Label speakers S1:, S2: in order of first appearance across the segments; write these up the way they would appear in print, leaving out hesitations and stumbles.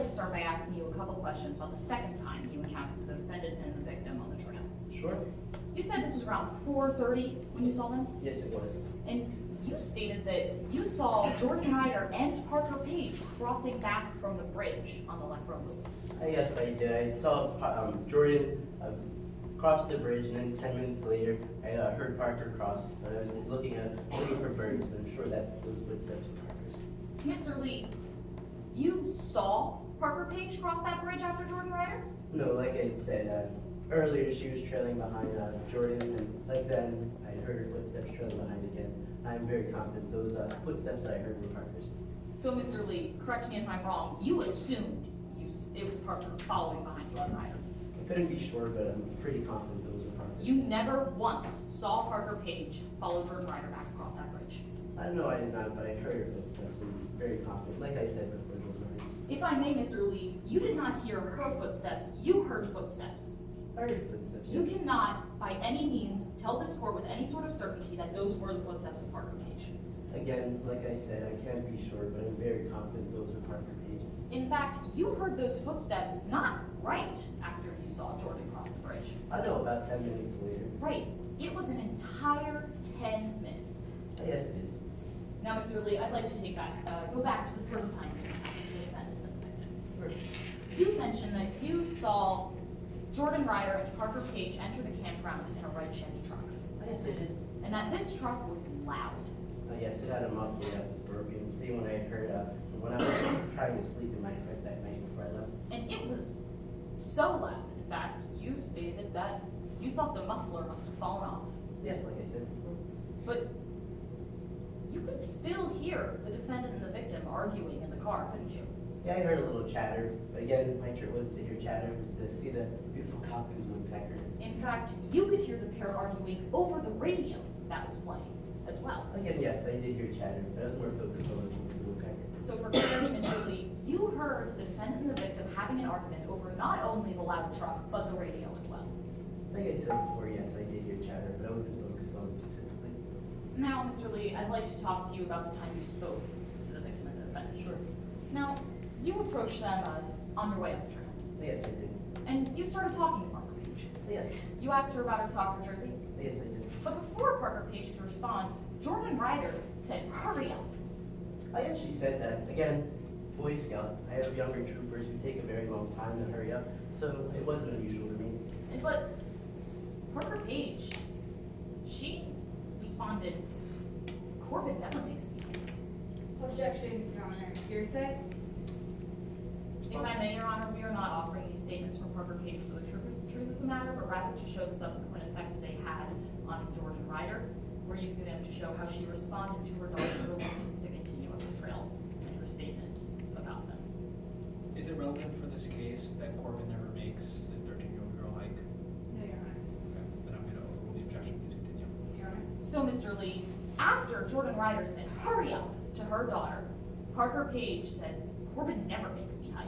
S1: to start by asking you a couple questions about the second time you encountered the defendant and the victim on the trail.
S2: Sure.
S1: You said this was around 4:30 when you saw them?
S2: Yes, it was.
S1: And you stated that you saw Jordan Ryder and Parker Page crossing back from the bridge on the left road.
S2: Yes, I did. I saw Jordan cross the bridge, and then 10 minutes later, I heard Parker cross. I was looking for birds, but I'm sure that those footsteps were Parker's.
S1: Mr. Lee, you saw Parker Page cross that bridge after Jordan Ryder?
S2: No, like I had said, earlier she was trailing behind Jordan, and like then I heard her footsteps trailing behind again. I'm very confident those footsteps that I heard were Parker's.
S1: So, Mr. Lee, correct me if I'm wrong, you assumed it was Parker following behind Jordan Ryder.
S2: I couldn't be sure, but I'm pretty confident those were Parker's.
S1: You never once saw Parker Page follow Jordan Ryder back across that bridge.
S2: I know I did not, but I heard her footsteps and I'm very confident. Like I said before, those were hers.
S1: If I may, Mr. Lee, you did not hear her footsteps, you heard footsteps.
S2: I heard footsteps,
S1: You
S2: yes.
S1: cannot, by any means, tell this court with any sort of certainty that those were the footsteps of Parker Page.
S2: Again, like I said, I can't be sure, but I'm very confident those are Parker Pages.
S1: In fact, you heard those footsteps not right after you saw Jordan cross the bridge.
S2: I know, about 10 minutes later.
S1: Right. It was an entire 10 minutes.
S2: Yes, it is.
S1: Now, Mr. Lee, I'd like to go back to the first time you encountered the defendant and the victim. You mentioned that you saw Jordan Ryder and Parker Page enter the campground in a red Chevy truck.
S2: Yes, I did.
S1: And that this truck was loud.
S2: Yes, it had a muffler that was broken. See, when I heard, when I was trying to sleep in my tent that night before I left.
S1: And it was so loud, in fact, you stated that you thought the muffler must have fallen off.
S2: Yes, like I said before.
S1: But you could still hear the defendant and the victim arguing in the car, couldn't you?
S2: Yeah, I heard a little chatter. But again, my trick wasn't to hear chatter, it was to see the beautiful cockatoos woodpecker.
S1: In fact, you could hear the pair arguing over the radio that was playing as well.
S2: Again, yes, I did hear chatter, but I was more focused on the woodpecker.
S1: So for clarity, Mr. Lee, you heard the defendant and the victim having an argument over not only the loud truck, but the radio as well.
S2: Like I said before, yes, I did hear chatter, but I wasn't focused on it specifically.
S1: Now, Mr. Lee, I'd like to talk to you about the time you spoke to the victim and the defendant.
S2: Sure.
S1: Now, you approached them as on your way up the trail,
S2: Yes, I did.
S1: and you started talking to Parker Page.
S2: Yes.
S1: You asked her about her soccer jersey,
S2: Yes, I did.
S1: but before Parker Page could respond, Jordan Ryder said, "Hurry up."
S2: I actually said that. Again, Boy Scout, I have younger troopers who take a very long time to hurry up, so it wasn't unusual to me.
S1: But Parker Page, she responded, "Corbin never makes me happy."
S3: Objection, Your Honor. Hearsay?
S1: If I may, Your Honor, we are not offering these statements from Parker Page for the truth of the matter, but rather to show the subsequent effect they had on Jordan Ryder. We're using them to show how she responded to her daughter's reluctance to continue on the trail and her statements about them.
S4: Is it relevant for this case that Corbin never makes his 13-year-old girl hike?
S3: No, Your Honor.
S4: Okay, then I'm going to overrule the objection. Please continue.
S3: Yes, Your Honor.
S1: So, Mr. Lee, after Jordan Ryder said, "Hurry up," to her daughter, Parker Page said, "Corbin never makes me hike."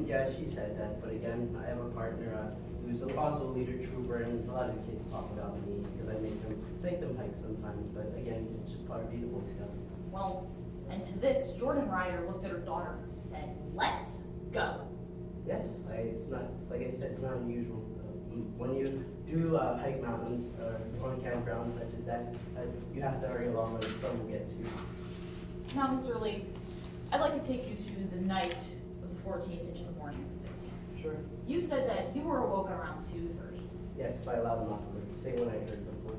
S2: Yeah, she said that, but again, I have a partner who's also a leader trooper, and a lot of the kids talk about me because I make them hike sometimes, but again, it's just part of being a Boy Scout.
S1: Well, and to this, Jordan Ryder looked at her daughter and said, "Let's go."
S2: Yes, it's not, like I said, it's not unusual. When you do hike mountains on campgrounds such as that, you have to hurry along or the sun will get to you.
S1: Now, Mr. Lee, I'd like to take you to the night of the 14th into the morning of the 15th.
S2: Sure.
S1: You said that you were awoken around 2:30.
S2: Yes, by a loud muffler, same one I heard before.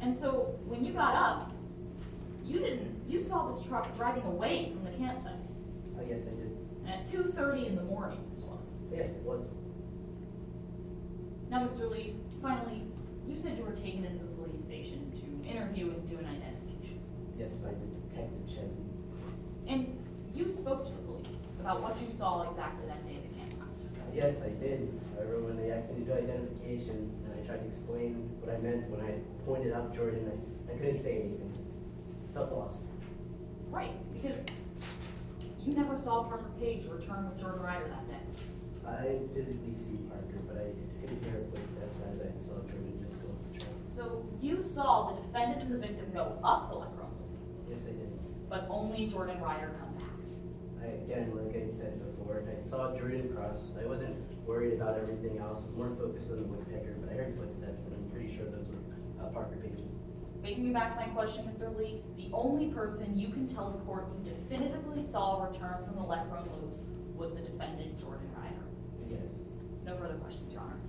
S1: And so when you got up, you saw this truck driving away from the campsite.
S2: Yes, I did.
S1: And at 2:30 in the morning, this was.
S2: Yes, it was.
S1: Now, Mr. Lee, finally, you said you were taken into the police station to interview and do an identification.
S2: Yes, by Detective Chesney.
S1: And you spoke to the police about what you saw exactly that day at the campground.
S2: Yes, I did. I remember when they asked me to do identification, and I tried to explain what I meant when I pointed out Jordan. I couldn't say anything. Felt lost.
S1: Right, because you never saw Parker Page return with Jordan Ryder that day.
S2: I didn't physically see Parker, but I could hear her footsteps as I saw Jordan just go up the trail.
S1: So you saw the defendant and the victim go up the left road,
S2: Yes, I did.
S1: but only Jordan Ryder come back.
S2: Again, like I said before, before. I saw Jordan cross. I wasn't worried about everything else. I was more focused on the woodpecker, but I heard footsteps, and I'm pretty sure those were Parker Page's.
S1: Taking me back to my question, Mr. Lee, the only person you can tell the court you definitively saw return from the Leckrone loop was the defendant, Jordan Ryder.
S2: Yes.
S1: No further questions, Your Honor.